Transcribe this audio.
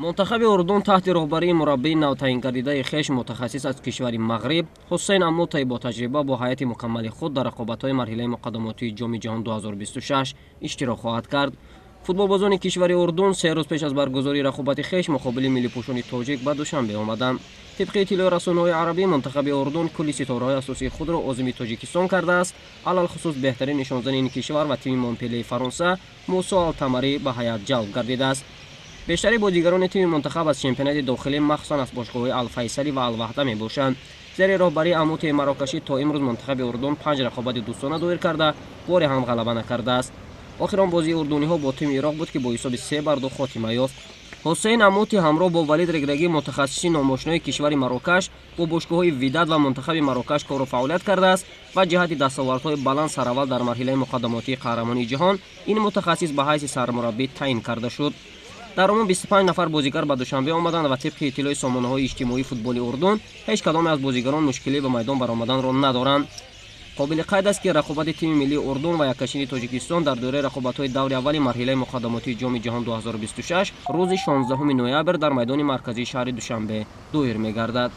منتخب اردن تحت راهبری مربی نوتایین گردیده خویش متخصص از کشور مغرب حسین اموتی با تجربه با هیئت مکمل خود در رقابت‌های مرحله مقدماتی جام جهان 2026 اشتراک خواهد کرد. فوتبالبازان کشور اردن 3 روز پیش از برگزاری رقابت خویش مقابل ملی پوشان تاجیک به دوشنبه آمدند. طبق اطلاع رسانه‌های عربی منتخب اردن کلی ستاره‌های اساسی خود را عازم تاجیکستان کرده است، علل خصوص بهترین نشانزن این کشور و تیم مونپلی فرانسه موسی التمری به هیئت جلب گردیده است. بیشتر بازیگران تیم منتخب از چمپیونات داخلی مخصوصا از باشگاه‌های الفیصلی و الوحده میباشند. زیر راهبری اموتی مراکشی تا امروز منتخب اردن 5 رقابت دوستانه دایر کرده، باری هم غلبه نکرده است. آخر آن بازی اردنی‌ها با تیم عراق بود که با حساب 3-2 خاتمه یافت. حسین اموتی همراه با ولید رگرگی متخصص نامآشنای کشور مراکش با باشگاه‌های ویداد و منتخب مراکش کار و فعالیت کرده است و جهت دستاوردهای بلند سرول در مرحله مقدماتی قهرمانی جهان این متخصص به حیث سرمربی تعیین کرده شد. در عموم 25 نفر بازیگر به دوشنبه آمدند و طبق اطلاع سامانه‌های اجتماعی فوتبال اردن هیچ کدام از بازیگران مشکلی به میدان برآمدن را ندارند. قابل قید است که رقابت تیم ملی اردن و یککشین تاجیکستان در دوره رقابت‌های دور اول مرحله مقدماتی جام جهان 2026 روز 16 نوامبر در میدان مرکزی شهر دوشنبه دایر می‌گردد.